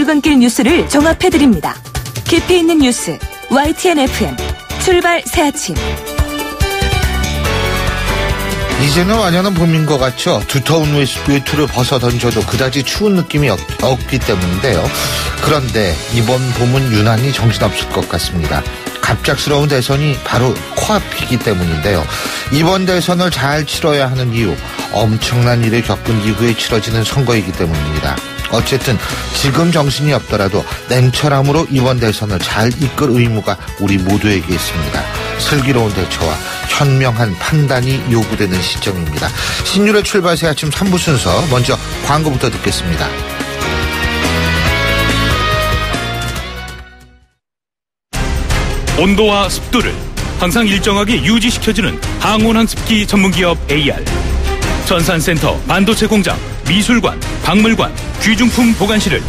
출근길 뉴스를 종합해드립니다. 깊이 있는 뉴스 YTN FM 출발 새 아침. 이제는 완연한 봄인 것 같죠. 두터운 외투를 벗어 던져도 그다지 추운 느낌이 없기 때문인데요. 그런데 이번 봄은 유난히 정신없을 것 같습니다. 갑작스러운 대선이 바로 코앞이기 때문인데요. 이번 대선을 잘 치러야 하는 이유, 엄청난 일을 겪은 이후에 치러지는 선거이기 때문입니다. 어쨌든 지금 정신이 없더라도 냉철함으로 이번 대선을 잘 이끌 의무가 우리 모두에게 있습니다. 슬기로운 대처와 현명한 판단이 요구되는 시점입니다. 신율의 출발 새 아침 3부 순서, 먼저 광고부터 듣겠습니다. 온도와 습도를 항상 일정하게 유지시켜주는 항온한 습기 전문기업 AR. 전산센터, 반도체 공장, 미술관, 박물관, 귀중품 보관실을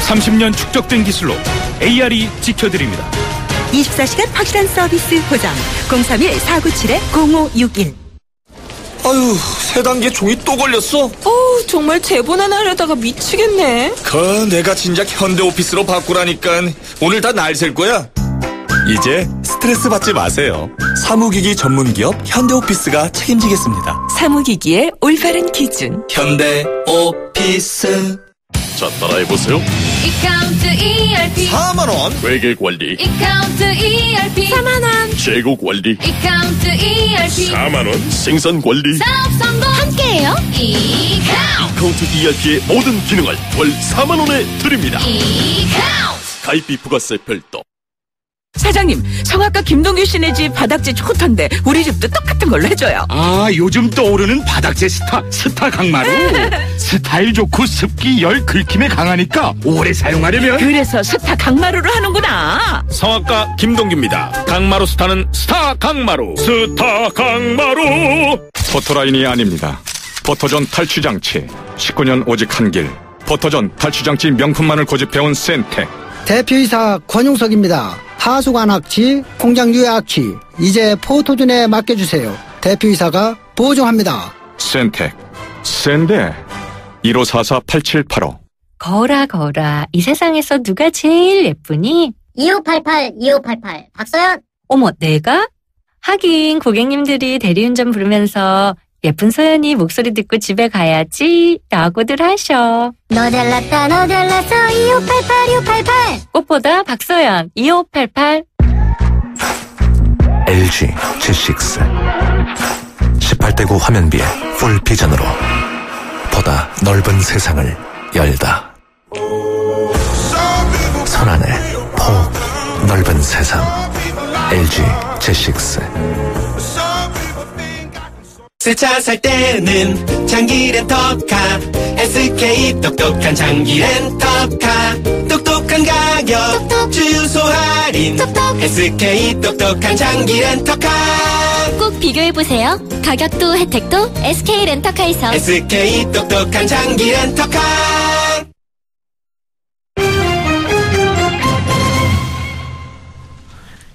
30년 축적된 기술로 AR이 지켜드립니다. 24시간 확실한 서비스 보장. 031-497-0561. 아유, 세 단계 종이 또 걸렸어? 정말 제본 하나 하려다가 미치겠네. 내가 진작 현대오피스로 바꾸라니까. 오늘 다 날 셀 거야. 이제 스트레스 받지 마세요. 사무기기 전문기업 현대오피스가 책임지겠습니다. 사무기기의 올바른 기준. 현대오피스. 자, 따라해보세요. 이카운트 ERP 4만원. 회계관리. 이카운트 ERP 4만원. 재고관리. 이카운트 ERP 4만원. 생산관리. 사업 성공 함께해요. 이카운트 ERP의 모든 기능을 월 4만원에 드립니다. 이카운트. 가입비 부가세 별도. 사장님, 성악가 김동규 씨네 집 바닥재 좋던데 우리 집도 똑같은 걸로 해줘요. 요즘 떠오르는 바닥재 스타 강마루. 스타일 좋고 습기 열 긁힘에 강하니까 오래 사용하려면. 그래서 스타 강마루로 하는구나. 성악가 김동규입니다. 강마루 스타는 스타 강마루. 스타 강마루. 포토라인이 아닙니다. 포토존 탈취장치. 19년 오직 한 길. 포토존 탈취장치 명품만을 고집해온 센텍. 대표이사 권용석입니다. 하수관 악취, 공장 유해 악취, 이제 포토존에 맡겨주세요. 대표이사가 보증합니다. 센텍. 센데. 1544-8785. 거라 이 세상에서 누가 제일 예쁘니? 2588 박서연. 어머, 내가? 하긴 고객님들이 대리운전 부르면서 예쁜 서연이 목소리 듣고 집에 가야지 라고들 하셔. 너 잘났다 너 잘났어 2588 꽃보다 박서연 2588. LG G6 18대9 화면비에 풀 비전으로 보다 넓은 세상을 열다. 손안에 폭 넓은 세상 LG G6. 새 차 살 때는 장기 렌터카 SK 똑똑한 장기 렌터카 똑똑한 가격 주유소 할인 SK 똑똑한 장기 렌터카 꼭 비교해보세요. 가격도 혜택도 SK 렌터카에서. SK 똑똑한 장기 렌터카.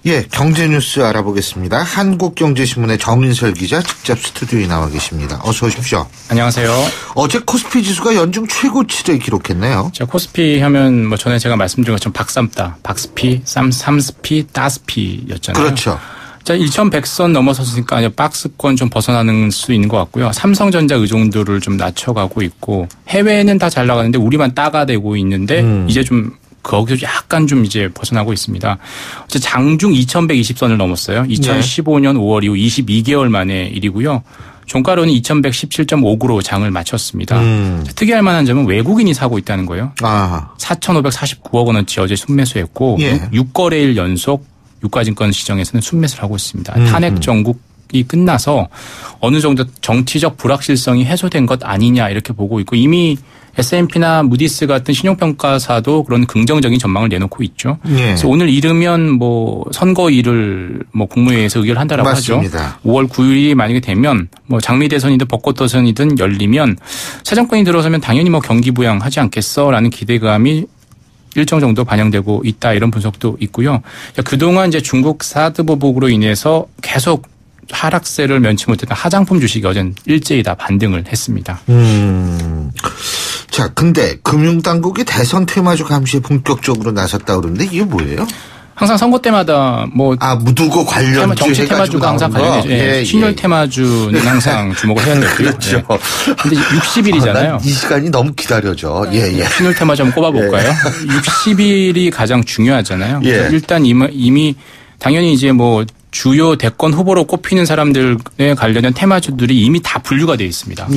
예, 경제뉴스 알아보겠습니다. 한국경제신문의 정인설 기자 직접 스튜디오에 나와 계십니다. 어서 오십시오. 안녕하세요. 어제 코스피 지수가 연중 최고치를 기록했네요. 코스피 하면 전에 제가 말씀드린 것처럼 박삼따, 박스피, 삼스피, 따스피였잖아요. 그렇죠. 자, 2100선 넘어섰으니까 박스권 좀 벗어나는 수 있는 것 같고요. 삼성전자 의존도를 좀 낮춰가고 있고, 해외는 다 잘 나가는데 우리만 따가 되고 있는데 이제 좀 거기서 약간 좀 이제 벗어나고 있습니다. 어제 장중 2120선을 넘었어요. 2015년 5월 이후 22개월 만의 일이고요. 종가로는 2117.59로 장을 마쳤습니다. 특이할 만한 점은 외국인이 사고 있다는 거예요. 4,549억 원어치 어제 순매수했고 6거래일 연속 유가증권 시장에서는 순매수를 하고 있습니다. 탄핵 정국이 끝나서 어느 정도 정치적 불확실성이 해소된 것 아니냐 이렇게 보고 있고, 이미 S&P나 무디스 같은 신용평가사도 그런 긍정적인 전망을 내놓고 있죠. 그래서 오늘 이르면 선거일을 국무회의에서 의결한다라고 맞습니다. 하죠. 5월 9일이 만약에 되면 장미 대선이든 벚꽃 대선이든 열리면 새 정권이 들어서면 당연히 경기 부양하지 않겠어라는 기대감이 일정 정도 반영되고 있다, 이런 분석도 있고요. 그동안 이제 중국 사드 보복으로 인해서 계속 하락세를 면치 못했던 화장품 주식이 어제는 일제히 다 반등을 했습니다. 자, 근데 금융당국이 대선 테마주 감시에 본격적으로 나섰다 그러는데 이게 뭐예요? 항상 선거 때마다 누구 관련 정치 테마주가 항상 관련해서 신율 테마주는 항상 주목을 해야 되고요. 그렇죠. 근데 60일이잖아요. 이 시간이 너무 기다려져. 신율 테마주 한번 꼽아볼까요? 60일이 가장 중요하잖아요. 일단 이미 당연히 이제 주요 대권 후보로 꼽히는 사람들에 관련된 테마주들이 이미 다 분류가 되어 있습니다.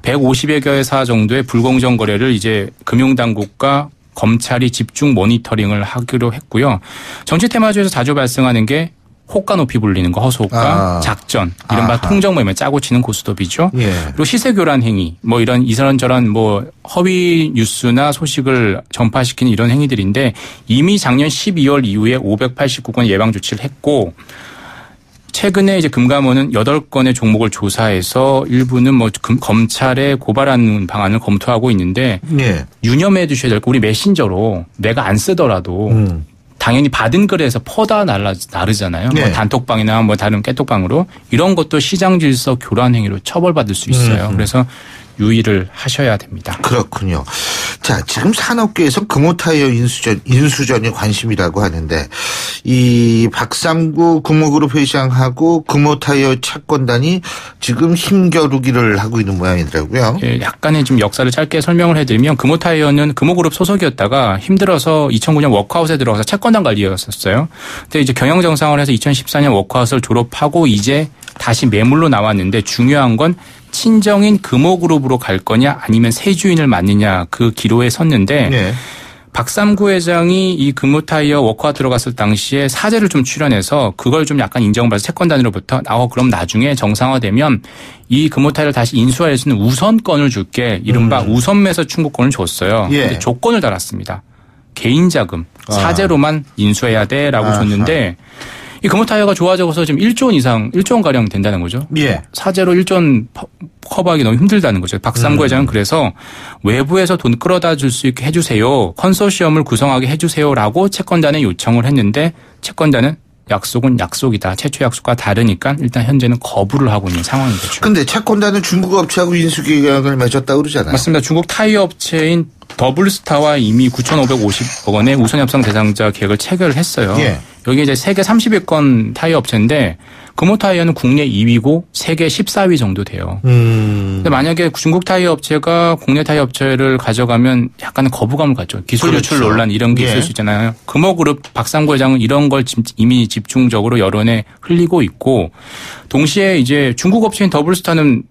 150여 개 회사 정도의 불공정 거래를 이제 금융당국과 검찰이 집중 모니터링을 하기로 했고요. 정치 테마주에서 자주 발생하는 게 호가 높이 불리는 거, 허수호가, 작전, 이른바 통정 모임에 짜고 치는 고스톱이죠. 그리고 시세 교란 행위, 이런 이런저런 허위 뉴스나 소식을 전파시키는 이런 행위들인데 이미 작년 12월 이후에 589건 예방 조치를 했고 최근에 이제 금감원은 8건의 종목을 조사해서 일부는 검찰에 고발하는 방안을 검토하고 있는데 유념해 두셔야 될 거 우리 메신저로 내가 안 쓰더라도 당연히 받은 글에서 퍼다 나르잖아요. 단톡방이나 다른 깨톡방으로 이런 것도 시장 질서 교란 행위로 처벌받을 수 있어요. 그래서 유의를 하셔야 됩니다. 그렇군요. 자, 지금 산업계에서 금호타이어 인수전이 관심이라고 하는데 이 박삼구 금호그룹 회장하고 금호타이어 채권단이 지금 힘겨루기를 하고 있는 모양이더라고요. 약간의 좀 역사를 짧게 설명을 해드리면 금호타이어는 금호그룹 소속이었다가 힘들어서 2009년 워크아웃에 들어가서 채권단 관리였었어요. 근데 이제 경영 정상을 해서 2014년 워크아웃을 졸업하고 이제 다시 매물로 나왔는데 중요한 건 친정인 금호그룹으로 갈 거냐 아니면 새 주인을 맡느냐 그 기로에 섰는데 박삼구 회장이 이 금호타이어 워크아웃 들어갔을 당시에 사재를 좀 출연해서 그걸 좀 약간 인정받아서 채권단으로부터 그럼 나중에 정상화되면 이 금호타이어를 다시 인수할 수 있는 우선권을 줄게 이른바 우선매수 충고권을 줬어요. 근데 조건을 달았습니다. 개인 자금 사재로만 인수해야 돼라고 줬는데 이 금호타이어가 좋아져서 지금 1조 원 가량 된다는 거죠. 사재로 1조 원 커버하기 너무 힘들다는 거죠. 박삼구 회장은 그래서 외부에서 돈 끌어다 줄 수 있게 해주세요. 컨소시엄을 구성하게 해주세요라고 채권단에 요청을 했는데 채권단은 약속은 약속이다. 최초 약속과 다르니까 일단 현재는 거부를 하고 있는 상황인 거죠. 그런데 채권단은 중국 업체하고 인수계약을 맺었다고 그러잖아요. 맞습니다. 중국 타이어 업체인 더블스타와 이미 9,550억 원의 우선협상 대상자 계약을 체결을 했어요. 여기 이제 세계 30위권 타이어 업체인데 금호타이어는 국내 2위고 세계 14위 정도 돼요. 근데 만약에 중국 타이어 업체가 국내 타이어 업체를 가져가면 약간은 거부감을 갖죠. 기술 유출 논란 이런 게 있을 수 있잖아요. 금호그룹 박삼구 회장은 이런 걸 이미 집중적으로 여론에 흘리고 있고 동시에 이제 중국 업체인 더블스타는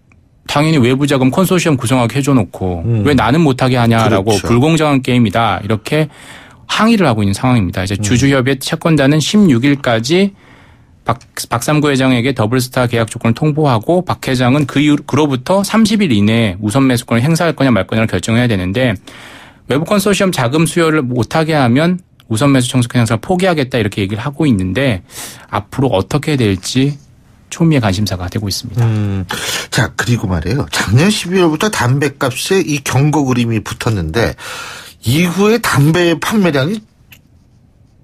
당연히 외부 자금 컨소시엄 구성하게 해줘놓고 왜 나는 못하게 하냐라고 불공정한 게임이다 이렇게 항의를 하고 있는 상황입니다. 이제 주주협의 채권단은 16일까지 박삼구 회장에게 더블스타 계약 조건을 통보하고 박 회장은 그로부터 30일 이내에 우선 매수권을 행사할 거냐 말 거냐를 결정해야 되는데 외부 컨소시엄 자금 수요를 못하게 하면 우선 매수 청구권 행사를 포기하겠다 이렇게 얘기를 하고 있는데 앞으로 어떻게 될지 초미의 관심사가 되고 있습니다. 자, 그리고 말이에요. 작년 12월부터 담배값에 이 경고 그림이 붙었는데 이후에 담배 판매량이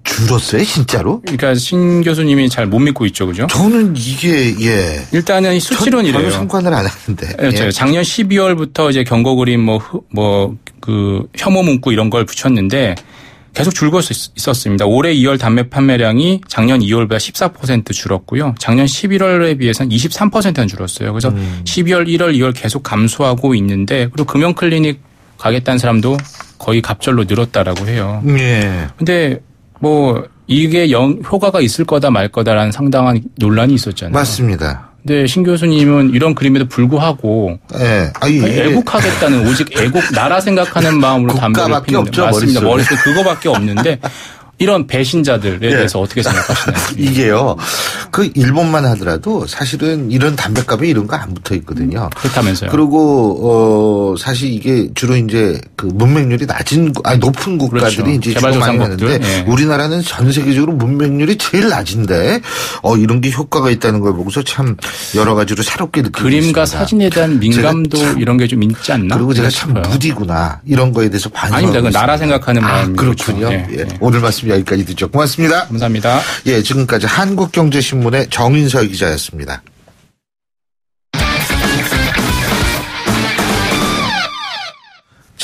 줄었어요, 진짜로? 그러니까 신 교수님이 잘 못 믿고 있죠, 그죠? 저는 이게 일단은 수치론이래요. 전혀 상관을 안 하는데. 그렇죠. 작년 12월부터 이제 경고 그림 혐오 문구 이런 걸 붙였는데 계속 줄고 있었습니다. 올해 2월 담배 판매량이 작년 2월보다 14% 줄었고요. 작년 11월에 비해서는 23%는 줄었어요. 그래서 12월, 1월, 2월 계속 감소하고 있는데 그리고 금연 클리닉 가겠다는 사람도 거의 갑절로 늘었다라고 해요. 근데 이게 효과가 있을 거다 말 거다라는 상당한 논란이 있었잖아요. 맞습니다. 근데 신 교수님은 이런 그림에도 불구하고 애국하겠다는 오직 나라 생각하는 마음으로 담배를 피우는데 맞습니다. 머릿속에 그거밖에 없는데 이런 배신자들에 대해서 어떻게 생각하시나요? 이게요. 그 일본만 하더라도 사실은 이런 담배값에 이런 거 안 붙어 있거든요. 그렇다면서요. 그리고 사실 이게 주로 이제 그 문맹률이 높은 국가들이 이제 주로 많이 하는데 우리나라는 전 세계적으로 문맹률이 제일 낮은데 이런 게 효과가 있다는 걸 보고서 참 여러 가지로 새롭게 느끼고 그림과 있습니다. 사진에 대한 민감도 이런 게 좀 있지 않나? 그리고 제가 참 무디구나 이런 거에 대해서 반성하고 아닙니다. 그 나라 생각하는 마음이 그렇군요. 오늘 말씀 여기까지 듣죠. 고맙습니다. 감사합니다. 지금까지 한국경제신문의 정인서 기자였습니다.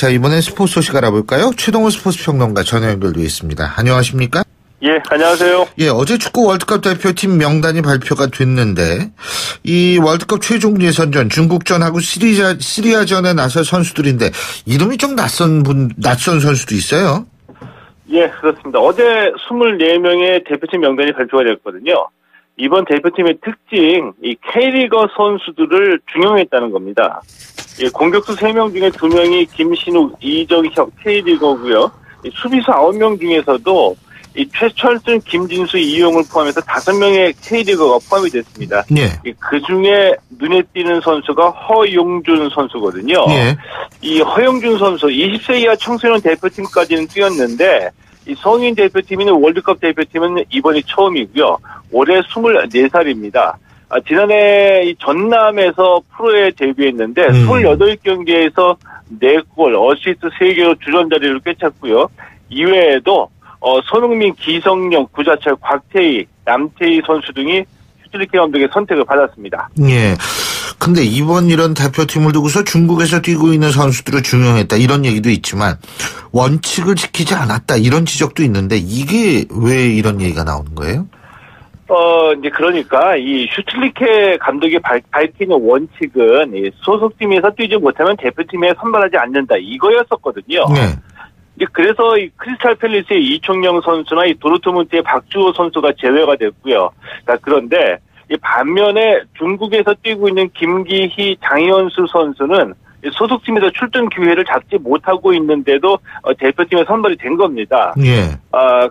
자, 이번엔 스포츠 소식 알아볼까요? 최동호 스포츠 평론가 전화 연결되어 있습니다. 안녕하십니까? 예, 안녕하세요. 예, 어제 축구 월드컵 대표팀 명단이 발표가 됐는데 이 월드컵 최종 예선전 중국전하고 시리아전에 나설 선수들인데 이름이 좀 낯선 선수도 있어요. 예, 그렇습니다. 어제 24명의 대표팀 명단이 발표가 됐거든요. 이번 대표팀의 특징, 이 K리거 선수들을 중용했다는 겁니다. 예, 공격수 3명 중에 2명이 김신욱, 이정혁, K리거고요. 수비수 9명 중에서도 이 최철순, 김진수, 이용을 포함해서 5명의 K리거가 포함이 됐습니다. 예. 그 중에 눈에 띄는 선수가 허용준 선수거든요. 예. 이 허용준 선수 20세 이하 청소년 대표팀까지는 뛰었는데 이 성인 대표팀인 월드컵 대표팀은 이번이 처음이고요. 올해 24살입니다. 지난해 이 전남에서 프로에 데뷔했는데 28경기에서 4골, 어시스트 3개로 주전 자리를 꿰찼고요. 이외에도 손흥민, 기성용, 구자철, 곽태희, 남태희 선수 등이 슈틸리케 감독의 선택을 받았습니다. 예. 근데 이번 이런 대표팀을 두고서 중국에서 뛰고 있는 선수들을 중용했다 이런 얘기도 있지만 원칙을 지키지 않았다 이런 지적도 있는데 이게 왜 이런 얘기가 나오는 거예요? 이제 그러니까 이 슈틸리케 감독이 밝히는 원칙은 이 소속팀에서 뛰지 못하면 대표팀에 선발하지 않는다 이거였었거든요. 네. 그래서 이 크리스탈 팰리스의 이청용 선수나 이 도르트문트의 박주호 선수가 제외가 됐고요. 그런데 이 반면에 중국에서 뛰고 있는 김기희, 장현수 선수는 소속팀에서 출전 기회를 잡지 못하고 있는데도 대표팀에 선발이 된 겁니다. 예.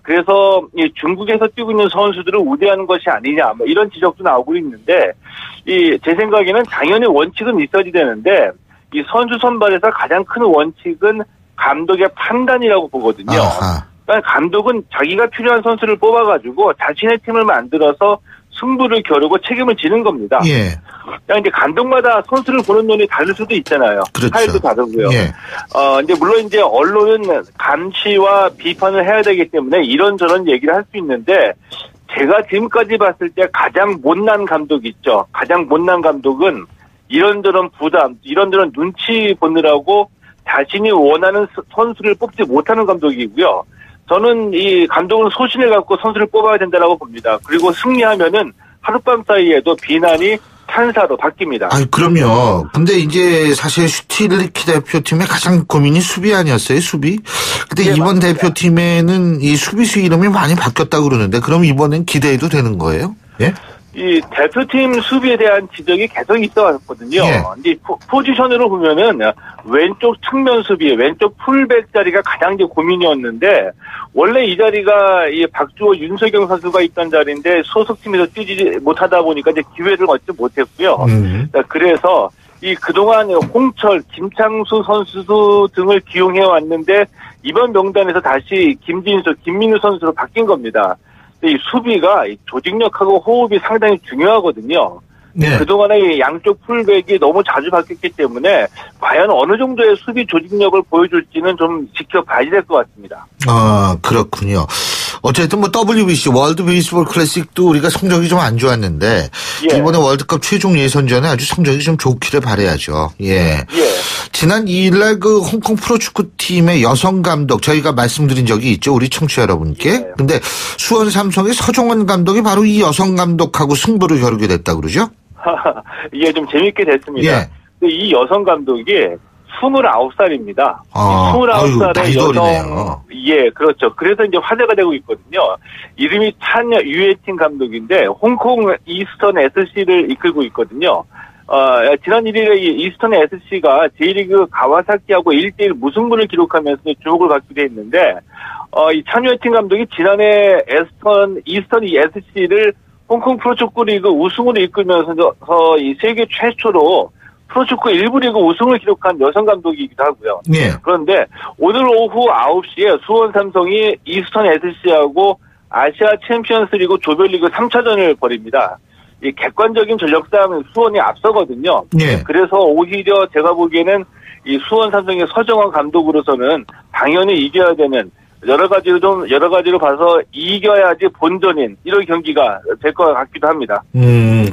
그래서 이 중국에서 뛰고 있는 선수들을 우대하는 것이 아니냐, 뭐 이런 지적도 나오고 있는데, 제 생각에는 당연히 원칙은 있어야 되는데, 이 선수 선발에서 가장 큰 원칙은 감독의 판단이라고 보거든요. 그러니까 감독은 자기가 필요한 선수를 뽑아가지고 자신의 팀을 만들어서 승부를 겨루고 책임을 지는 겁니다. 예. 그러니까 이제 감독마다 선수를 보는 눈이 다를 수도 있잖아요. 그렇죠. 스타일도 다르고요. 예. 이제 물론 이제 언론은 감시와 비판을 해야 되기 때문에 이런저런 얘기를 할 수 있는데 제가 지금까지 봤을 때 가장 못난 감독 있죠. 가장 못난 감독은 이런저런 부담, 이런저런 눈치 보느라고 자신이 원하는 선수를 뽑지 못하는 감독이고요. 저는 이 감독은 소신을 갖고 선수를 뽑아야 된다고 봅니다. 그리고 승리하면은 하룻밤 사이에도 비난이 찬사로 바뀝니다. 그럼요. 근데 이제 사실 슈틸리케 대표팀의 가장 고민이 수비 아니었어요, 수비? 근데 네, 이번 맞습니다. 대표팀에는 이 수비수 이름이 많이 바뀌었다고 그러는데 그럼 이번엔 기대해도 되는 거예요? 예? 이 대표팀 수비에 대한 지적이 계속 있어 왔거든요. 예. 근데 포지션으로 보면은 왼쪽 측면 수비, 왼쪽 풀백 자리가 가장 이제 고민이었는데 원래 이 자리가 이 박주호, 윤석영 선수가 있던 자리인데 소속팀에서 뛰지 못하다 보니까 이제 기회를 얻지 못했고요. 그래서 이 그동안 홍철, 김창수 선수 등을 기용해 왔는데 이번 명단에서 다시 김진수, 김민우 선수로 바뀐 겁니다. 이 수비가 조직력하고 호흡이 상당히 중요하거든요. 네. 그동안에 양쪽 풀백이 너무 자주 바뀌었기 때문에 과연 어느 정도의 수비 조직력을 보여줄지는 좀 지켜봐야 될 것 같습니다. 그렇군요. 어쨌든 뭐 WBC 월드 베이스볼 클래식도 우리가 성적이 좀 안 좋았는데 예. 이번에 월드컵 최종 예선전에 아주 성적이 좀 좋기를 바라야죠. 예. 지난 2일날 그 홍콩 프로축구팀의 여성 감독 저희가 말씀드린 적이 있죠. 우리 청취자 여러분께. 예. 근데 수원 삼성의 서정원 감독이 바로 이 여성 감독하고 승부를 겨루게 됐다고 그러죠? 이게 좀 재밌게 됐습니다. 예. 이 여성 감독이 29살입니다. 29살의 여성. 예, 그렇죠. 그래서 이제 화제가 되고 있거든요. 이름이 찬 유에틴 감독인데 홍콩 이스턴 SC를 이끌고 있거든요. 지난 1일에 이스턴 SC가 J리그 가와사키하고 1대1 무승부를 기록하면서 주목을 받기도 했는데, 이 찬 유에틴 감독이 지난해 이스턴 SC를 홍콩 프로축구 리그 우승으로 이끌면서 이 세계 최초로 프로축구 1부 리그 우승을 기록한 여성 감독이기도 하고요. 예. 그런데 오늘 오후 9시에 수원 삼성이 이스턴 SC하고 아시아 챔피언스 리그 조별리그 3차전을 벌입니다. 이 객관적인 전력상 수원이 앞서거든요. 예. 그래서 오히려 제가 보기에는 이 수원 삼성의 서정원 감독으로서는 당연히 이겨야 되는 여러 가지로 봐서 이겨야지 본전인 이런 경기가 될 것 같기도 합니다.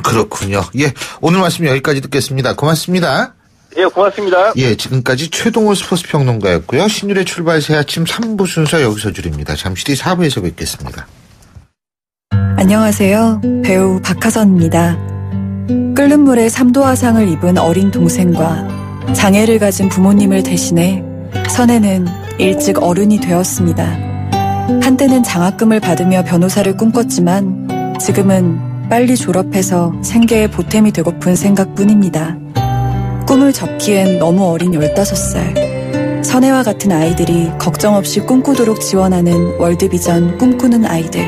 그렇군요. 예. 오늘 말씀 여기까지 듣겠습니다. 고맙습니다. 예, 고맙습니다. 예, 지금까지 최동호 스포츠 평론가였고요. 신율의 출발 새 아침 3부 순서 여기서 줄입니다. 잠시 뒤 4부에서 뵙겠습니다. 안녕하세요. 배우 박하선입니다. 끓는 물에 3도 화상을 입은 어린 동생과 장애를 가진 부모님을 대신해 선혜는 일찍 어른이 되었습니다. 한때는 장학금을 받으며 변호사를 꿈꿨지만 지금은 빨리 졸업해서 생계의 보탬이 되고픈 생각뿐입니다. 꿈을 접기엔 너무 어린 15살. 선혜와 같은 아이들이 걱정 없이 꿈꾸도록 지원하는 월드비전 꿈꾸는 아이들.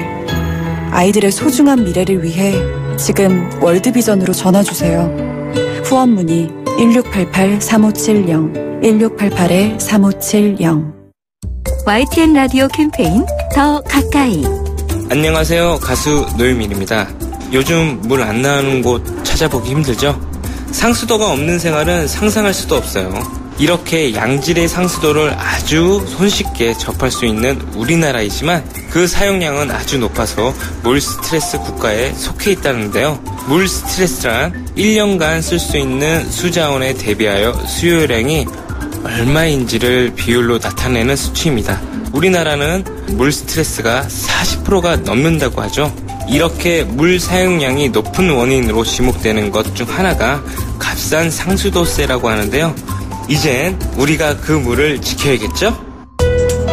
아이들의 소중한 미래를 위해 지금 월드비전으로 전화주세요. 후원 문의 1688-3570 1688-3570. YTN 라디오 캠페인 더 가까이. 안녕하세요. 가수 노유민입니다. 요즘 물 안 나오는 곳 찾아보기 힘들죠? 상수도가 없는 생활은 상상할 수도 없어요. 이렇게 양질의 상수도를 아주 손쉽게 접할 수 있는 우리나라이지만 그 사용량은 아주 높아서 물 스트레스 국가에 속해 있다는데요. 물 스트레스란 1년간 쓸 수 있는 수자원에 대비하여 수요량이 얼마인지를 비율로 나타내는 수치입니다. 우리나라는 물 스트레스가 40%가 넘는다고 하죠. 이렇게 물 사용량이 높은 원인으로 지목되는 것 중 하나가 값싼 상수도세라고 하는데요. 이젠 우리가 그 물을 지켜야겠죠?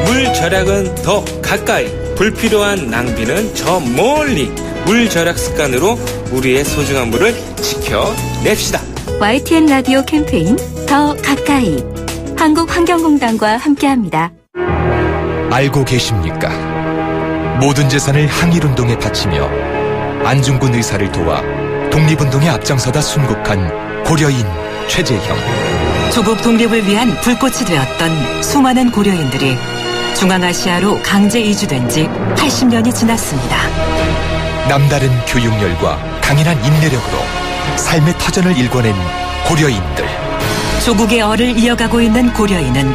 물 절약은 더 가까이, 불필요한 낭비는 저 멀리. 물 절약 습관으로 우리의 소중한 물을 지켜냅시다. YTN 라디오 캠페인 더 가까이. 한국환경공단과 함께합니다. 알고 계십니까? 모든 재산을 항일운동에 바치며 안중근 의사를 도와 독립운동에 앞장서다 순국한 고려인 최재형. 조국 독립을 위한 불꽃이 되었던 수많은 고려인들이 중앙아시아로 강제 이주된 지 80년이 지났습니다. 남다른 교육열과 강인한 인내력으로 삶의 터전을 일궈낸 고려인들. 조국의 얼을 이어가고 있는 고려인은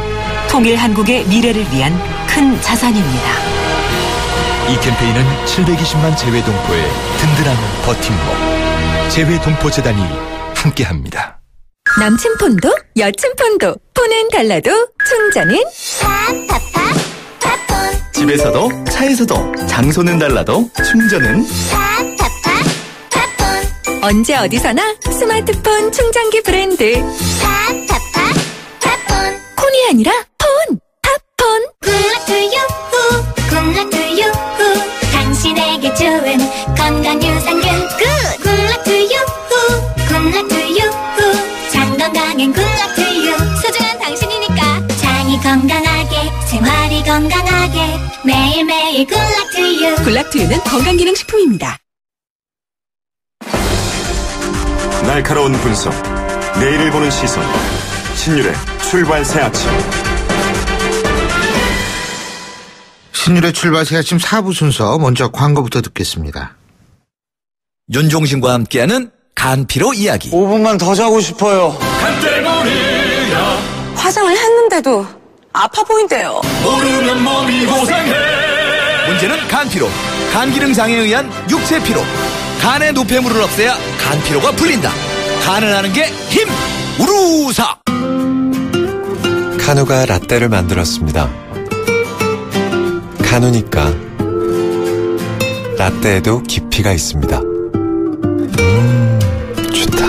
통일 한국의 미래를 위한 큰 자산입니다. 이 캠페인은 720만 재외동포의 든든한 버팀목 재외동포재단이 함께합니다. 남친 폰도 여친 폰도 폰은 달라도 충전은 팝팝팝 집에서도 차에서도 장소는 달라도 충전은 팝팝팝 언제 어디서나 스마트폰 충전기 브랜드 팝팝팝 콘이 아니라 폰 팝폰. 굿락투유 당신에게 좋은 건강 유산균 굿락투유 장건강엔 굿락투유 소중한 당신이니까 장이 건강하게 생활이 건강하게 매일매일 굿락투유. 굿락투유는 건강기능식품입니다. 날카로운 분석, 내일을 보는 시선, 신율의 출발 새 아침. 신율의 출발 새 아침 4부 순서 먼저 광고부터 듣겠습니다. 윤종신과 함께하는 간피로 이야기. 5분만 더 자고 싶어요. 간때문이야. 화장을 했는데도 아파 보인대요. 모르면 몸이 고생해. 문제는 간피로. 간기능 장애에 의한 육체 피로. 간의 노폐물을 없애야 간피로가 풀린다. 간을 하는 게 힘. 우루사. 카누가 라떼를 만들었습니다. 카누니까 라떼에도 깊이가 있습니다. 좋다.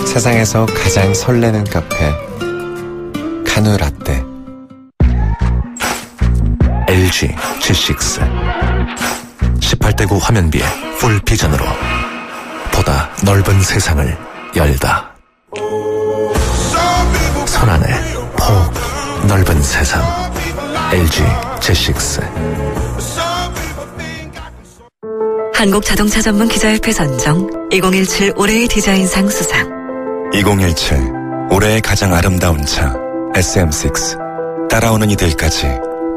세상에서 가장 설레는 카페 카누 라떼. LG G6 18대9 화면비에 풀 비전으로 보다 넓은 세상을 열다. 손안에 폭 넓은 세상 LG G6. 한국자동차 전문 기자협회 선정 2017 올해의 디자인상 수상. 2017 올해의 가장 아름다운 차 SM6. 따라오는 이들까지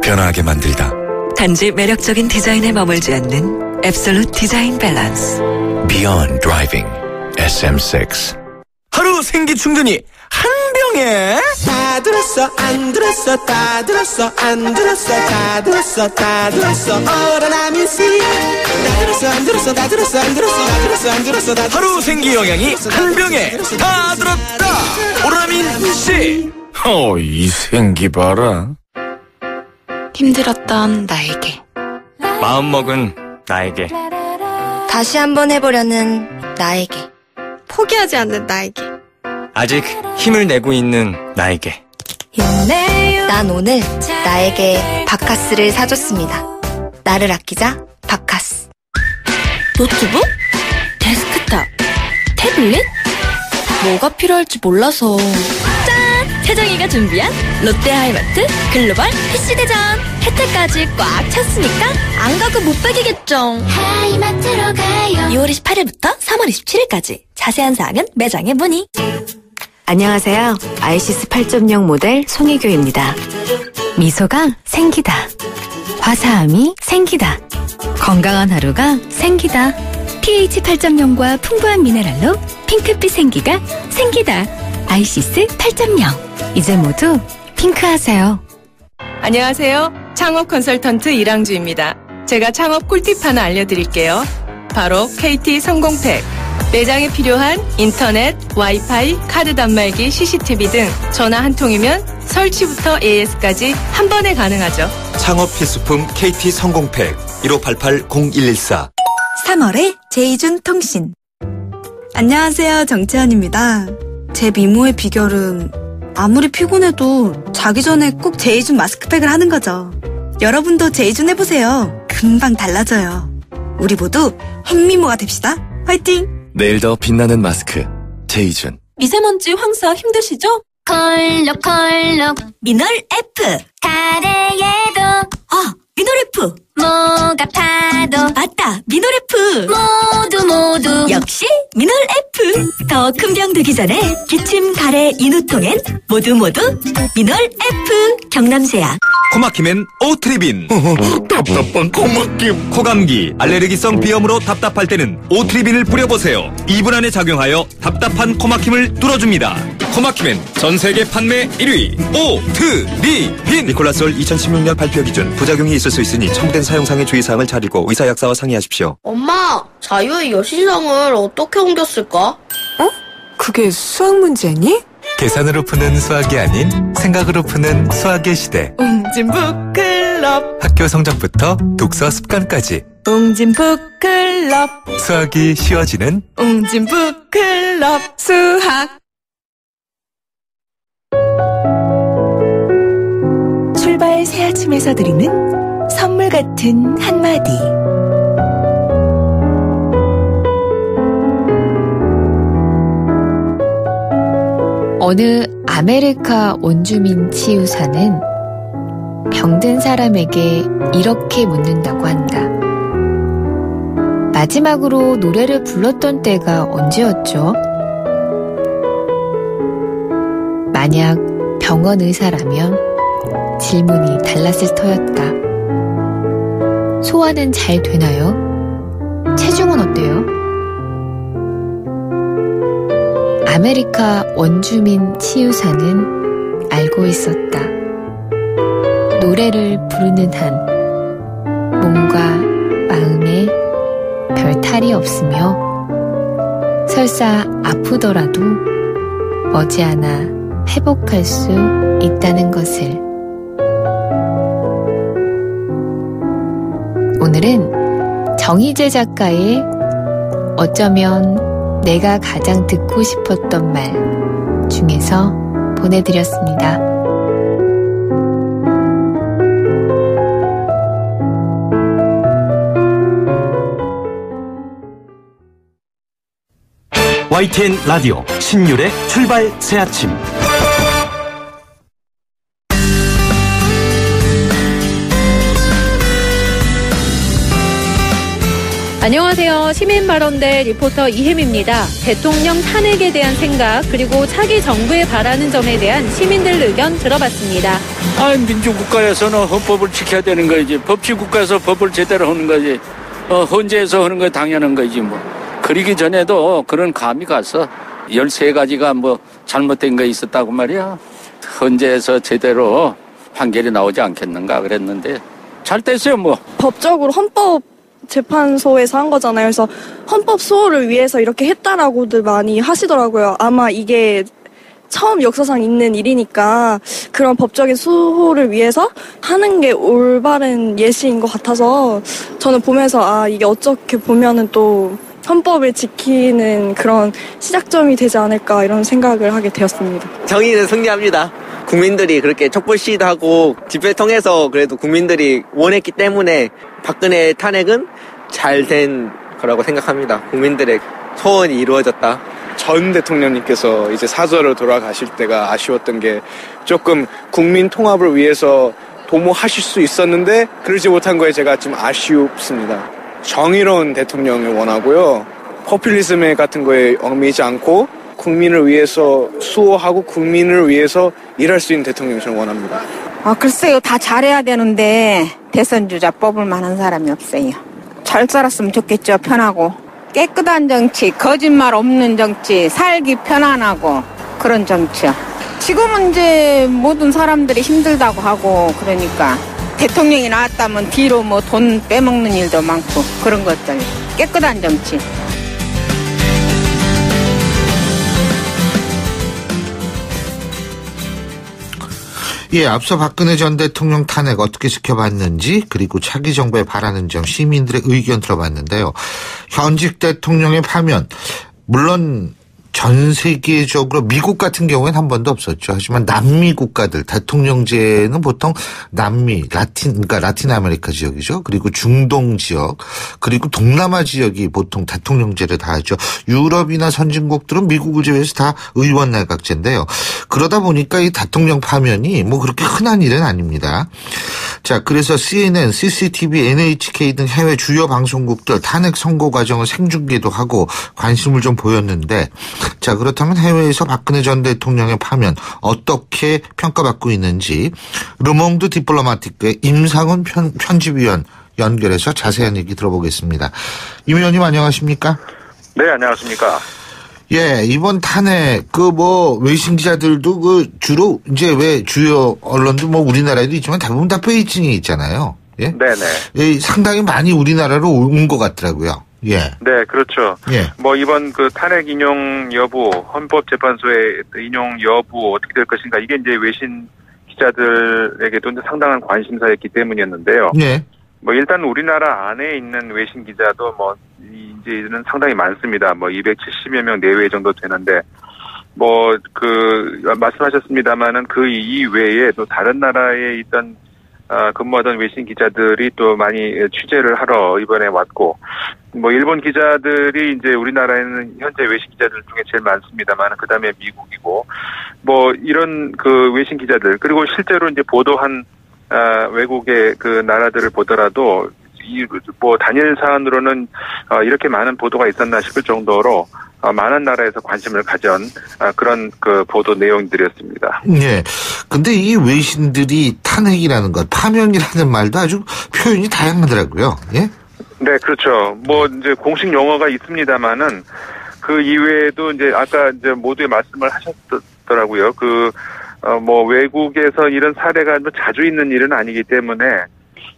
변화하게 만들다. 단지 매력적인 디자인에 머물지 않는 앱솔루트 디자인 밸런스. Beyond Driving SM6. 하루 생기 충전이 한 병 신기영의 다 들었어 안 들었어 다 들었어 안 들었어 다 들었어 다 들었어 오라나민 씨 다 들었어 안 들었어 다 들었어 안 들었어 다 들었어 안 들었어 다 하루 생기 영양이 한 병에 다 들었다. 오라나민 씨. 이 생기 봐라. 힘들었던 나에게, 마음먹은 나에게, 다시 한번 해보려는 나에게, 포기하지 않는 나에게, 아직 힘을 내고 있는 나에게. 난 오늘 나에게 바카스를 사줬습니다. 나를 아끼자 바카스. 노트북? 데스크탑? 태블릿? 뭐가 필요할지 몰라서. 짠! 세정이가 준비한 롯데하이마트 글로벌 PC대전. 혜택까지 꽉 찼으니까 안 가고 못 빼기겠죠. 하이마트로 가요. 2월 28일부터 3월 27일까지 자세한 사항은 매장에 문의. 안녕하세요. 아이시스 8.0 모델 송혜교입니다. 미소가 생기다. 화사함이 생기다. 건강한 하루가 생기다. pH 8.0과 풍부한 미네랄로 핑크빛 생기가 생기다. 아이시스 8.0. 이제 모두 핑크하세요. 안녕하세요. 창업 컨설턴트 이랑주입니다. 제가 창업 꿀팁 하나 알려드릴게요. 바로 KT 성공팩. 매장에 필요한 인터넷, 와이파이, 카드 단말기, CCTV 등 전화 한 통이면 설치부터 AS까지 한 번에 가능하죠. 창업 필수품 KT 성공팩 1588-0114. 3월의 제이준 통신. 안녕하세요, 정채연입니다. 제 미모의 비결은 아무리 피곤해도 자기 전에 꼭 제이준 마스크팩을 하는 거죠. 여러분도 제이준 해보세요. 금방 달라져요. 우리 모두 핵미모가 됩시다. 화이팅! 내일 더 빛나는 마스크 제이준. 미세먼지 황사 힘드시죠? 콜록콜록 미널 F. 가래에도 미널 F. 목 아파도 맞다, 미널 F. 모두 역시 미널 F. 더 큰 병 되기 전에 기침, 가래, 인후통엔 모두 미널 F. 경남세약. 코막힘엔 오트리빈. 답답한 코막힘. 코감기, 알레르기성 비염으로 답답할 때는 오트리빈을 뿌려보세요. 2분 안에 작용하여 답답한 코막힘을 뚫어줍니다. 코막힘엔 전세계 판매 1위 오트리빈. 니콜라솔 2016년 발표 기준 부작용이 있을 수 있으니 첨부된 사용상의 주의사항을 잘 읽고 의사 약사와 상의하십시오. 엄마, 자유의 여신상을 어떻게 옮겼을까? 그게 수학 문제니? 계산으로 푸는 수학이 아닌 생각으로 푸는 수학의 시대. 웅진북클럽. 학교 성적부터 독서 습관까지 웅진북클럽. 수학이 쉬워지는 웅진북클럽. 수학. 출발 새 아침에서 드리는 선물 같은 한마디. 어느 아메리카 원주민 치유사는 병든 사람에게 이렇게 묻는다고 한다. 마지막으로 노래를 불렀던 때가 언제였죠? 만약 병원 의사라면 질문이 달랐을 터였다. 소화는 잘 되나요? 체중은 어때요? 아메리카 원주민 치유사는 알고 있었다. 노래를 부르는 한 몸과 마음에 별 탈이 없으며 설사 아프더라도 머지않아 회복할 수 있다는 것을. 오늘은 정희재 작가의 어쩌면 내가 가장 듣고 싶었던 말 중에서 보내드렸습니다. YTN 라디오 신율의 출발 새 아침. 안녕하세요. 시민발언대 리포터 이혜미입니다. 대통령 탄핵에 대한 생각 그리고 차기 정부에 바라는 점에 대한 시민들 의견 들어봤습니다. 민주국가에서는 헌법을 지켜야 되는 거지. 법치국가에서 법을 제대로 하는 거지. 헌재에서 하는 거 당연한 거지 뭐. 그러기 전에도 그런 감이 가서 13가지가 뭐 잘못된 거 있었다고 말이야. 헌재에서 제대로 판결이 나오지 않겠는가 그랬는데 잘 됐어요 뭐. 법적으로 헌법재판소에서 한 거잖아요. 그래서 헌법 수호를 위해서 이렇게 했다라고들 많이 하시더라고요. 아마 이게 처음 역사상 있는 일이니까 그런 법적인 수호를 위해서 하는 게 올바른 예시인 것 같아서 저는 보면서 이게 어떻게 보면은 또 헌법을 지키는 그런 시작점이 되지 않을까 이런 생각을 하게 되었습니다. 정의는 승리합니다. 국민들이 그렇게 촛불 시위도 하고 집회를 통해서 그래도 국민들이 원했기 때문에 박근혜 탄핵은 잘 된 거라고 생각합니다. 국민들의 소원이 이루어졌다. 전 대통령님께서 이제 사저로 돌아가실 때가 아쉬웠던 게 조금 국민 통합을 위해서 도모하실 수 있었는데 그러지 못한 거에 제가 좀 아쉽습니다. 정의로운 대통령을 원하고요. 포퓰리즘 같은 거에 얽매이지 않고 국민을 위해서 수호하고 국민을 위해서 일할 수 있는 대통령을 저는 원합니다. 글쎄요. 다 잘해야 되는데 대선 주자 뽑을 만한 사람이 없어요. 잘 살았으면 좋겠죠. 편하고. 깨끗한 정치, 거짓말 없는 정치, 살기 편안하고 그런 정치요. 지금은 이제 모든 사람들이 힘들다고 하고 그러니까 대통령이 나왔다면 뒤로 뭐 돈 빼먹는 일도 많고 그런 것들. 깨끗한 정치. 예, 앞서 박근혜 전 대통령 탄핵 어떻게 지켜봤는지 그리고 차기 정부에 바라는 점 시민들의 의견 들어봤는데요. 현직 대통령의 파면 물론 전 세계적으로 미국 같은 경우에는 한 번도 없었죠. 하지만 남미 국가들 대통령제는 보통 남미, 라틴 아메리카 지역이죠. 그리고 중동 지역, 그리고 동남아 지역이 보통 대통령제를 다 하죠. 유럽이나 선진국들은 미국을 제외해서 다 의원 내각제인데요. 그러다 보니까 이 대통령 파면이 뭐 그렇게 흔한 일은 아닙니다. 자, 그래서 CNN, CCTV, NHK 등 해외 주요 방송국들 탄핵 선고 과정을 생중계도 하고 관심을 좀 보였는데, 자, 그렇다면 해외에서 박근혜 전 대통령의 파면 어떻게 평가받고 있는지 르몽드 디플로마티크의 임상훈 편집위원 연결해서 자세한 얘기 들어보겠습니다. 임 의원님 안녕하십니까? 네, 안녕하십니까? 예, 이번 탄핵 외신 기자들도 주로 이제 왜 주요 언론도 우리나라에도 있지만 대부분 다 베이징에 있잖아요. 예? 네네. 예, 상당히 많이 우리나라로 온 것 같더라고요. 예. 네, 그렇죠. 예. 이번 탄핵 인용 여부, 헌법재판소의 인용 여부 어떻게 될 것인가, 이게 이제 외신 기자들에게도 상당한 관심사였기 때문이었는데요. 예. 일단 우리나라 안에 있는 외신 기자도 이제는 상당히 많습니다. 270여 명 내외 정도 되는데, 말씀하셨습니다만은 그 이외에 또 다른 나라에 있던 근무하던 외신 기자들이 또 많이 취재를 하러 이번에 왔고, 일본 기자들이 이제 우리나라에는 현재 외신 기자들 중에 제일 많습니다만, 그 다음에 미국이고, 이런 외신 기자들, 그리고 실제로 이제 보도한, 외국의 나라들을 보더라도, 단일 사안으로는, 이렇게 많은 보도가 있었나 싶을 정도로, 많은 나라에서 관심을 가진 그런 보도 내용들이었습니다. 예. 근데 이 외신들이 탄핵이라는 것, 파면이라는 말도 아주 표현이 다양하더라고요. 예? 네, 그렇죠. 이제 공식 용어가 있습니다만은 그 이외에도 이제 아까 이제 모두의 말씀을 하셨더라고요. 외국에서 이런 사례가 자주 있는 일은 아니기 때문에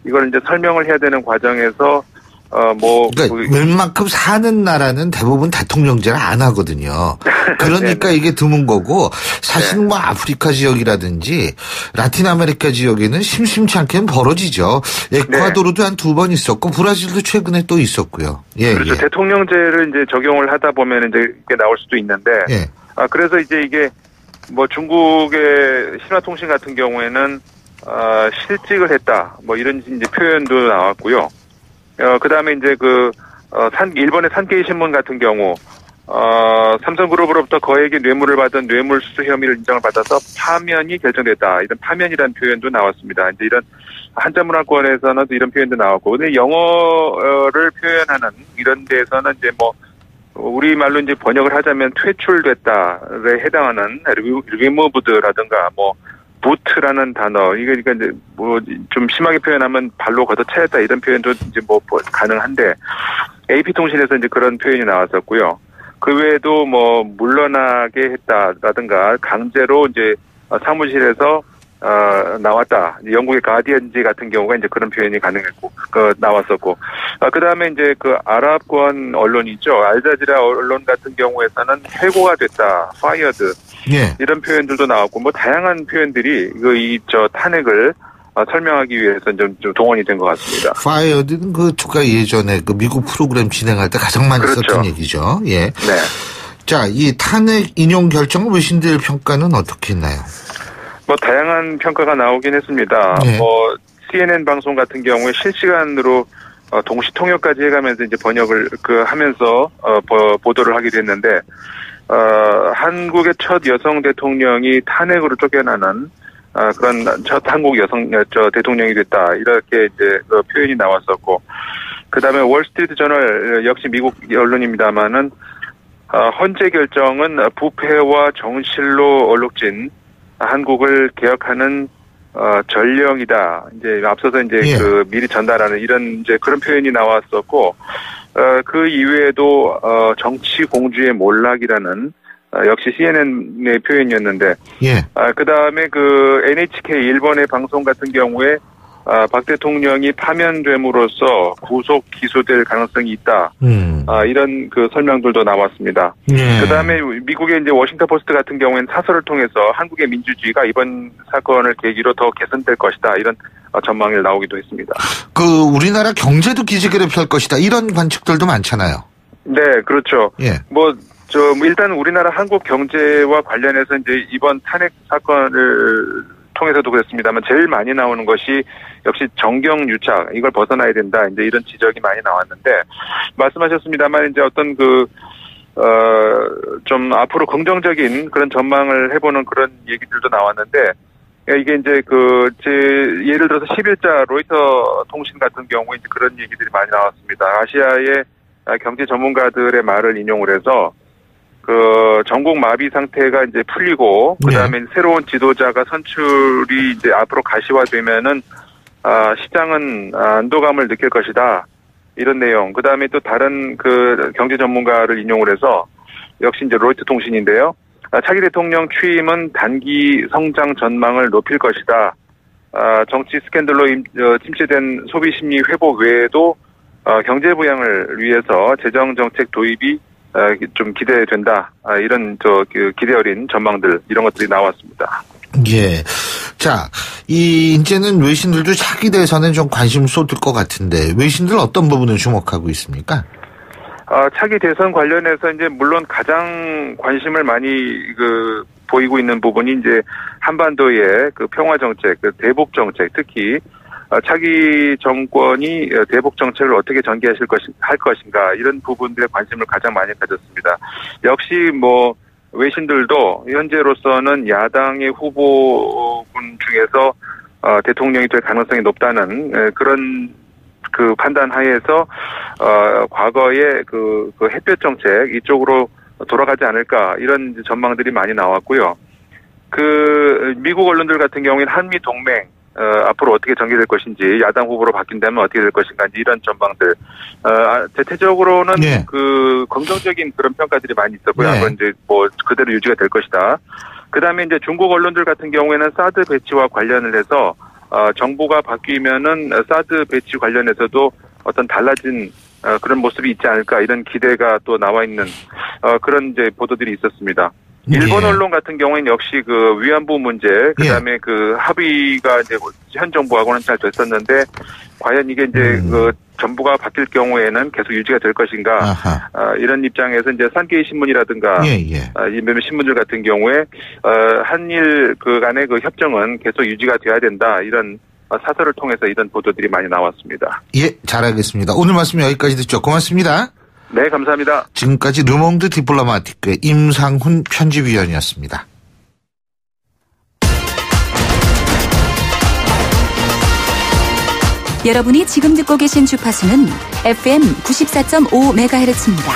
이걸 이제 설명을 해야 되는 과정에서 그러니까 웬만큼 사는 나라는 대부분 대통령제를 안 하거든요. 그러니까 이게 드문 거고, 사실은 아프리카 지역이라든지 라틴 아메리카 지역에는 심심치 않게는 벌어지죠. 에콰도르도 한 2번 있었고 브라질도 최근에 또 있었고요. 예, 그렇죠. 예. 대통령제를 이제 적용을 하다 보면 이제 이게 나올 수도 있는데, 예. 그래서 이제 이게 중국의 신화통신 같은 경우에는 실직을 했다, 이런 이제 표현도 나왔고요. 그 다음에 이제 일본의 산케이 신문 같은 경우, 삼성그룹으로부터 거액의 뇌물을 받은 뇌물수수 혐의를 인정을 받아서 파면이 결정됐다. 이런 파면이라는 표현도 나왔습니다. 이제 이런 한자 문화권에서는 이런 표현도 나왔고, 근데 영어를 표현하는 이런 데에서는 이제 우리말로 이제 번역을 하자면 퇴출됐다에 해당하는 removed라든가 부트라는 단어, 이게 그러니까 이제 좀 심하게 표현하면 발로 걷어차였다, 이런 표현도 이제 가능한데, AP통신에서 이제 그런 표현이 나왔었고요. 그 외에도 뭐 물러나게 했다라든가 강제로 이제 사무실에서 나왔다. 영국의 가디언지 같은 경우가 이제 그런 표현이 가능했고, 나왔었고. 그 다음에 이제 그 아랍권 언론이죠. 알자지라 언론 같은 경우에서는 해고가 됐다. fired. 예. 이런 표현들도 나왔고, 뭐 다양한 표현들이 탄핵을 설명하기 위해서 좀 동원이 된 것 같습니다. 파이어드는 제가 예전에 미국 프로그램 진행할 때 가장 많이 썼던 얘기죠. 예. 네. 자, 이 탄핵 인용 결정 외신들 평가는 어떻게 했나요? 뭐 다양한 평가가 나오긴 했습니다. 네. 뭐 CNN 방송 같은 경우에 실시간으로 동시 통역까지 해가면서 이제 번역을 하면서 보도를 하기도 했는데 한국의 첫 여성 대통령이 탄핵으로 쫓겨나는 그런 첫 한국 여성 대통령이 됐다 이렇게 이제 표현이 나왔었고, 그다음에 월스트리트 저널 역시 미국 언론입니다만은 헌재 결정은 부패와 정실로 얼룩진 한국을 개혁하는 전령이다. 이제 앞서서 이제 미리 전달하는 이런 이제 그런 표현이 나왔었고, 그 이외에도 정치 공주의 몰락이라는 역시 CNN의 표현이었는데, 그 다음에 NHK 일본의 방송 같은 경우에 박 대통령이 파면됨으로써 구속 기소될 가능성이 있다. 이런 설명들도 나왔습니다. 그 다음에 미국의 이제 워싱턴 포스트 같은 경우에는 사설을 통해서 한국의 민주주의가 이번 사건을 계기로 더 개선될 것이다. 이런 전망이 나오기도 했습니다. 우리나라 경제도 기지개를 펼 것이다. 이런 관측들도 많잖아요. 네, 그렇죠. 일단 우리나라 한국 경제와 관련해서 이제 이번 탄핵 사건을 통해서도 그랬습니다만 제일 많이 나오는 것이 역시 정경유착, 이걸 벗어나야 된다. 이제 이런 지적이 많이 나왔는데, 말씀하셨습니다만 이제 어떤 좀 앞으로 긍정적인 그런 전망을 해보는 그런 얘기들도 나왔는데, 이게 이제 예를 들어서 10일자 로이터 통신 같은 경우에 이제 그런 얘기들이 많이 나왔습니다. 아시아의 경제 전문가들의 말을 인용을 해서 전국 마비 상태가 이제 풀리고, 그 다음에 새로운 지도자가 선출이 이제 앞으로 가시화되면은, 시장은 안도감을 느낄 것이다. 이런 내용. 그 다음에 또 다른 경제 전문가를 인용을 해서, 역시 이제 로이터 통신인데요. 차기 대통령 취임은 단기 성장 전망을 높일 것이다. 정치 스캔들로 침체된 소비 심리 회복 외에도, 경제 부양을 위해서 재정 정책 도입이 좀 기대된다. 이런 기대 어린 전망들, 이런 것들이 나왔습니다. 예. 자, 이제는 외신들도 차기 대선에 좀 관심 쏟을 것 같은데, 외신들 어떤 부분을 주목하고 있습니까? 차기 대선 관련해서 이제 물론 가장 관심을 많이 보이고 있는 부분이 이제 한반도의 평화 정책, 대북 정책, 특히 차기 정권이 대북 정책을 어떻게 전개하실 할 것인가, 이런 부분들에 관심을 가장 많이 가졌습니다. 역시 뭐 외신들도 현재로서는 야당의 후보군 중에서 대통령이 될 가능성이 높다는 그런 판단 하에서 과거의 햇볕 정책 이쪽으로 돌아가지 않을까, 이런 전망들이 많이 나왔고요. 미국 언론들 같은 경우에는 한미 동맹 앞으로 어떻게 전개될 것인지, 야당 후보로 바뀐다면 어떻게 될 것인가, 이런 전망들. 대체적으로는 긍정적인 그런 평가들이 많이 있었고요. 그건 이제 뭐 그대로 유지가 될 것이다. 그 다음에 이제 중국 언론들 같은 경우에는 사드 배치와 관련을 해서 정부가 바뀌면은 사드 배치 관련해서도 어떤 달라진 그런 모습이 있지 않을까, 이런 기대가 또 나와 있는 그런 이제 보도들이 있었습니다. 일본 언론 같은 경우에는 역시 위안부 문제, 그 다음에 합의가 이제 현 정부하고는 잘 됐었는데, 과연 이게 이제 정부가 바뀔 경우에는 계속 유지가 될 것인가, 이런 입장에서 이제 산케이 신문이라든가, 몇몇 신문들 같은 경우에, 한일 간의 협정은 계속 유지가 돼야 된다, 이런 사설을 통해서 이런 보도들이 많이 나왔습니다. 예, 잘 알겠습니다. 오늘 말씀 여기까지 듣죠. 고맙습니다. 네, 감사합니다. 지금까지 르몽드 디플로마티크의 임상훈 편집위원이었습니다. 여러분이 지금 듣고 계신 주파수는 FM 94.5MHz입니다.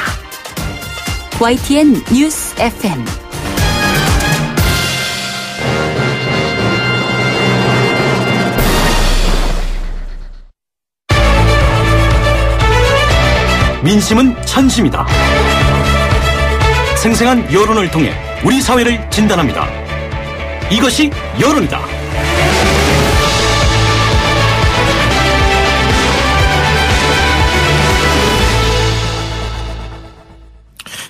YTN 뉴스 FM. 민심은 천심이다. 생생한 여론을 통해 우리 사회를 진단합니다. 이것이 여론이다.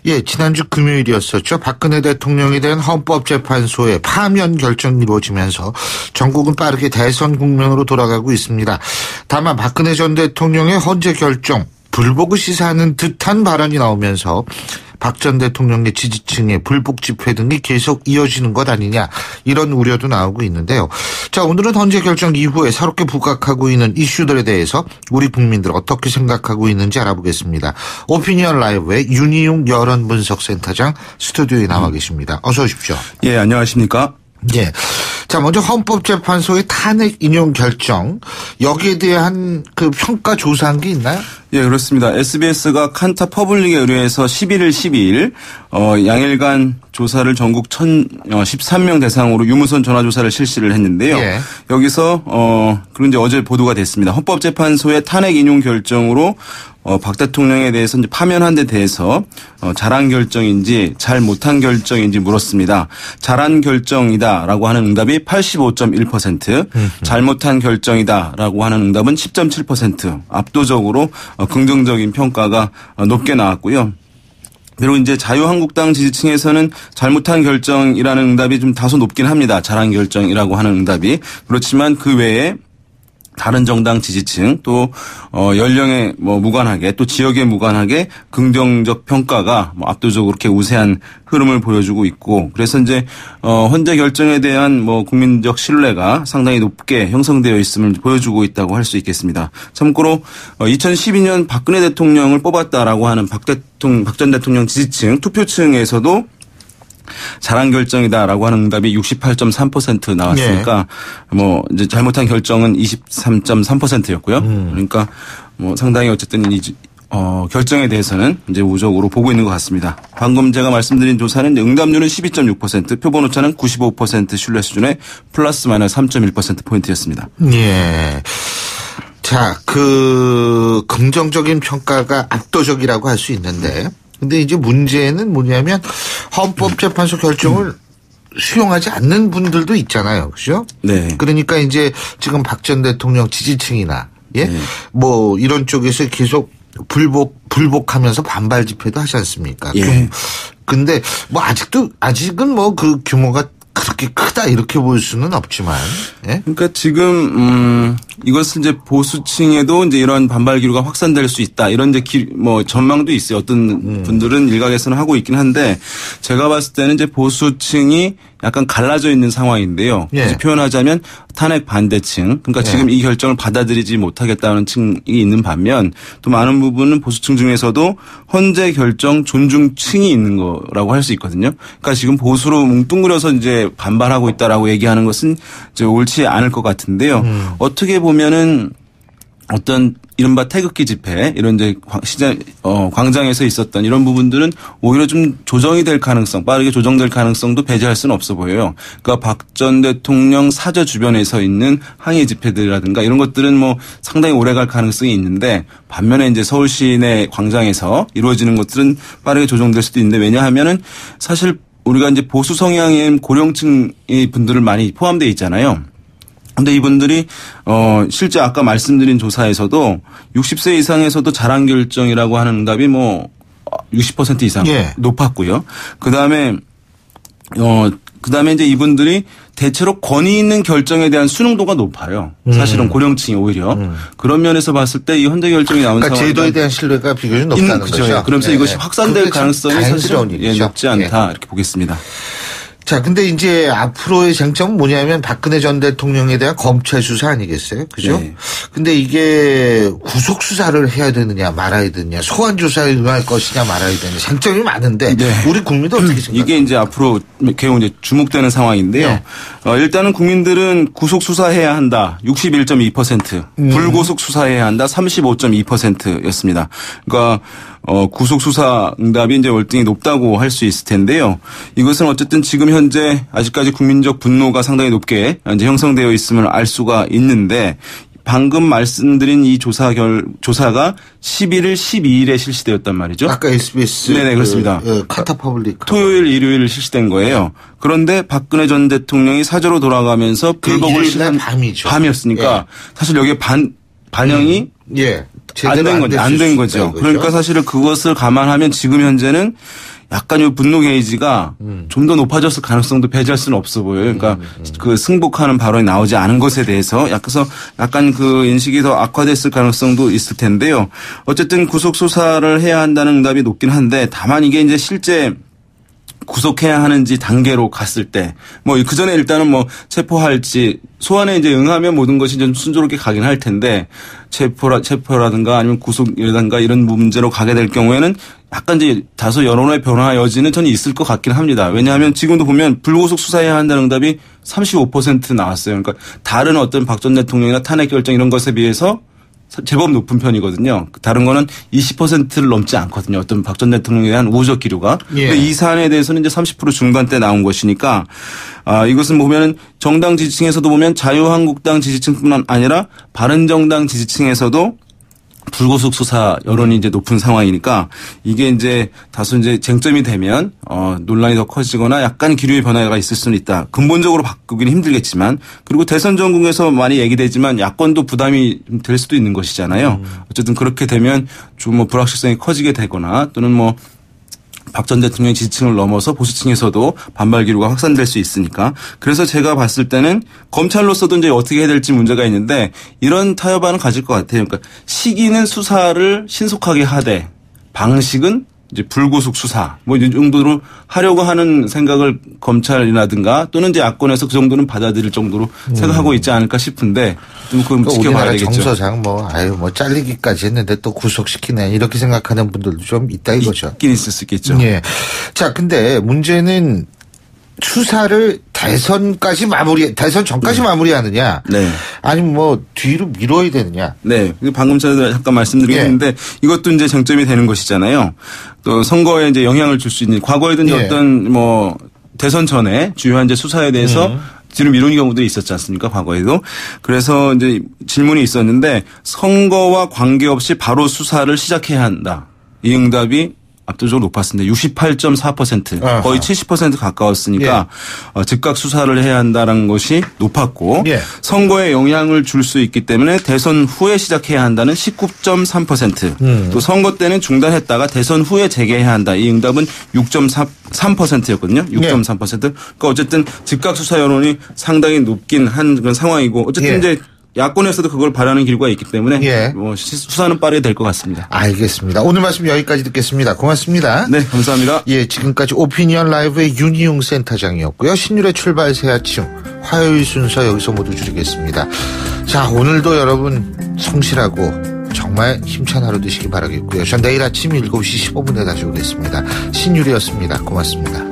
예, 지난주 금요일이었었죠. 박근혜 대통령에 대한 헌법재판소의 파면 결정이 이루어지면서 전국은 빠르게 대선 국면으로 돌아가고 있습니다. 다만 박근혜 전 대통령의 헌재 결정, 불복을 시사하는 듯한 발언이 나오면서 박 전 대통령의 지지층의 불복 집회 등이 계속 이어지는 것 아니냐, 이런 우려도 나오고 있는데요. 자, 오늘은 헌재 결정 이후에 새롭게 부각하고 있는 이슈들에 대해서 우리 국민들 어떻게 생각하고 있는지 알아보겠습니다. 오피니언 라이브의 윤희용 여론분석센터장 스튜디오에 나와 계십니다. 어서 오십시오. 예, 안녕하십니까? 예. 자, 먼저 헌법재판소의 탄핵 인용 결정, 여기에 대한 그 평가 조사한 게 있나요? 예, 그렇습니다. SBS가 칸타 퍼블릭에 의뢰해서 11일, 12일 양일간 조사를 전국 1,013명 대상으로 유무선 전화조사를 실시를 했는데요. 예. 여기서 그런 이제 어제 보도가 됐습니다. 헌법재판소의 탄핵 인용 결정으로 박 대통령에 대해서 이제 파면한 데 대해서 잘한 결정인지 잘 못한 결정인지 물었습니다. 잘한 결정이다라고 하는 응답이 85.1%, 잘못한 결정이다라고 하는 응답은 10.7%, 압도적으로 긍정적인 평가가 높게 나왔고요. 그리고 이제 자유한국당 지지층에서는 잘못한 결정이라는 응답이 좀 다소 높긴 합니다. 잘한 결정이라고 하는 응답이. 그렇지만 그 외에 다른 정당 지지층 또 연령에 무관하게 또 지역에 무관하게 긍정적 평가가 압도적으로 이렇게 우세한 흐름을 보여주고 있고, 그래서 이제 헌재 결정에 대한 국민적 신뢰가 상당히 높게 형성되어 있음을 보여주고 있다고 할 수 있겠습니다. 참고로 2012년 박근혜 대통령을 뽑았다라고 하는 박 전 대통령 지지층 투표층에서도 잘한 결정이다라고 하는 응답이 68.3% 나왔으니까 이제 잘못한 결정은 23.3%였고요. 그러니까 상당히 어쨌든 결정에 대해서는 이제 우적으로 보고 있는 것 같습니다. 방금 제가 말씀드린 조사는 응답률은 12.6%, 표본 오차는 95% 신뢰 수준의 플러스 마이너스 3.1% 포인트였습니다. 예. 자, 긍정적인 평가가 압도적이라고 할 수 있는데, 근데 이제 문제는 뭐냐면 헌법재판소 결정을 수용하지 않는 분들도 있잖아요. 그죠? 네. 그러니까 이제 지금 박 전 대통령 지지층이나 이런 쪽에서 계속 불복하면서 반발 집회도 하지 않습니까? 예. 근데 아직은 그 규모가 그렇게 크다 이렇게 볼 수는 없지만. 예? 그러니까 지금 이것은 이제 보수층에도 이제 이런 반발 기류가 확산될 수 있다, 이런 이제 전망도 있어요. 어떤 분들은 일각에서는 하고 있긴 한데, 제가 봤을 때는 이제 보수층이 약간 갈라져 있는 상황인데요. 예. 표현하자면 탄핵 반대층, 그러니까 지금 이 결정을 받아들이지 못하겠다는 층이 있는 반면, 또 많은 부분은 보수층 중에서도 헌재 결정 존중층이 있는 거라고 할 수 있거든요. 그러니까 지금 보수로 뭉뚱그려서 이제 반발하고 있다라고 얘기하는 것은 이제 옳지 않을 것 같은데요. 어떻게 보면은 어떤 이른바 태극기 집회, 이런 이제 광장에서 있었던 이런 부분들은 오히려 좀 조정이 될 가능성, 빠르게 조정될 가능성도 배제할 수는 없어 보여요. 그러니까 박 전 대통령 사저 주변에서 있는 항의 집회들이라든가 이런 것들은 상당히 오래 갈 가능성이 있는데, 반면에 이제 서울 시내 광장에서 이루어지는 것들은 빠르게 조정될 수도 있는데, 왜냐하면은 사실 우리가 이제 보수 성향의 고령층의 분들을 많이 포함되어 있잖아요. 근데 이분들이 실제 아까 말씀드린 조사에서도 60세 이상에서도 잘한 결정이라고 하는 응답이 60% 이상 높았고요. 그다음에 이제 이분들이 대체로 권위 있는 결정에 대한 수능도가 높아요. 사실은 고령층이 오히려. 그런 면에서 봤을 때 이 헌재 결정이 나온 상황, 제도에 대한 신뢰가 비교적 높다는 거죠. 그러면서 이것이 확산될 가능성이 사실은 높지 않다, 이렇게 보겠습니다. 자, 근데 이제 앞으로의 쟁점은 뭐냐면 박근혜 전 대통령에 대한 검찰 수사 아니겠어요? 그죠? 네. 근데 이게 구속 수사를 해야 되느냐 말아야 되느냐, 소환 조사에 응할 것이냐 말아야 되느냐, 쟁점이 많은데 우리 국민도 어떻게 생각해요? 이게 이제 앞으로 계속 이제 주목되는 상황인데요. 일단은 국민들은 구속 수사해야 한다 61.2%, 불구속 수사해야 한다 35.2%였습니다. 그러니까 구속 수사 응답이 이제 월등히 높다고 할 수 있을 텐데요. 이것은 어쨌든 지금 현재 아직까지 국민적 분노가 상당히 높게 이제 형성되어 있음을 알 수가 있는데, 방금 말씀드린 이 조사가 11일, 12일에 실시되었단 말이죠. 아까 SBS. 네네, 그렇습니다. 칸타 퍼블릭. 토요일, 일요일 실시된 거예요. 그런데 박근혜 전 대통령이 사저로 돌아가면서 불복을 시한 밤이었으니까 사실 여기에 반영이 안 된 거죠. 그러니까 사실은 그것을 감안하면 지금 현재는 약간 이 분노 게이지가 좀 더 높아졌을 가능성도 배제할 수는 없어 보여요. 그러니까 그 승복하는 발언이 나오지 않은 것에 대해서 약간 그 인식이 더 악화됐을 가능성도 있을 텐데요. 어쨌든 구속 수사를 해야 한다는 응답이 높긴 한데 다만 이게 이제 실제 구속해야 하는지 단계로 갔을 때, 그 전에 일단은 체포할지, 소환에 이제 응하면 모든 것이 좀 순조롭게 가긴 할 텐데, 체포라든가 아니면 구속이라든가 이런 문제로 가게 될 경우에는 약간 이제 다소 여론의 변화 여지는 저는 있을 것 같긴 합니다. 왜냐하면 지금도 보면 불구속 수사해야 한다는 응답이 35% 나왔어요. 그러니까 다른 어떤 박 전 대통령이나 탄핵 결정 이런 것에 비해서 제법 높은 편이거든요. 다른 거는 20%를 넘지 않거든요. 어떤 박 전 대통령에 대한 우호적 기류가. 예. 근데 이 사안에 대해서는 이제 30% 중반대 나온 것이니까 이것은 보면은 정당 지지층에서도 보면 자유한국당 지지층뿐만 아니라 바른정당 지지층에서도 불구속 수사 여론이 이제 높은 상황이니까 이게 이제 다소 이제 쟁점이 되면 논란이 더 커지거나 약간 기류의 변화가 있을 수는 있다. 근본적으로 바꾸기는 힘들겠지만 그리고 대선 전국에서 많이 얘기되지만 야권도 부담이 좀 될 수도 있는 것이잖아요. 어쨌든 그렇게 되면 좀 불확실성이 커지게 되거나 또는 박 전 대통령의 지지층을 넘어서 보수층에서도 반발 기류가 확산될 수 있으니까. 그래서 제가 봤을 때는 검찰로서도 이제 어떻게 해야 될지 문제가 있는데 이런 타협안을 가질 것 같아요. 그러니까 시기는 수사를 신속하게 하되 방식은 이제 불구속 수사 이 정도로 하려고 하는 생각을 검찰이라든가 또는 이제 야권에서 그 정도는 받아들일 정도로 생각하고 있지 않을까 싶은데 좀 그건 지켜봐야 되겠죠. 정서상 잘리기까지 했는데 또 구속시키네 이렇게 생각하는 분들도 좀 있다 이거죠. 있긴 있을 수 있겠죠. 예. 자, 근데 문제는 수사를 대선 전까지 마무리하느냐. 네. 아니면 뒤로 미뤄야 되느냐. 네. 방금 전에 잠깐 말씀드렸는데 이것도 이제 쟁점이 되는 것이잖아요. 또 선거에 이제 영향을 줄 수 있는 과거에도 이제 어떤 대선 전에 주요한 이제 수사에 대해서 뒤로 미루는 경우도 있었지 않습니까? 과거에도. 그래서 이제 질문이 있었는데 선거와 관계없이 바로 수사를 시작해야 한다. 이 응답이 압도적으로 높았습니다. 68.4% 거의 70% 가까웠으니까 즉각 수사를 해야 한다는 것이 높았고 선거에 영향을 줄 수 있기 때문에 대선 후에 시작해야 한다는 19.3% 또 선거 때는 중단했다가 대선 후에 재개해야 한다. 이 응답은 6.3%였거든요. 6.3%. 그러니까 어쨌든 즉각 수사 여론이 상당히 높긴 한 그런 상황이고 어쨌든 이제 야권에서도 그걸 바라는 길과 있기 때문에 수사는 빠르게 될 것 같습니다. 알겠습니다. 오늘 말씀 여기까지 듣겠습니다. 고맙습니다. 네, 감사합니다. 지금까지 오피니언 라이브의 윤희용 센터장이었고요. 신율의 출발 새아침 화요일 순서 여기서 모두 줄이겠습니다. 자, 오늘도 여러분 성실하고 정말 힘찬 하루 되시기 바라겠고요. 전 내일 아침 7시 15분에 다시 오겠습니다. 신율이었습니다. 고맙습니다.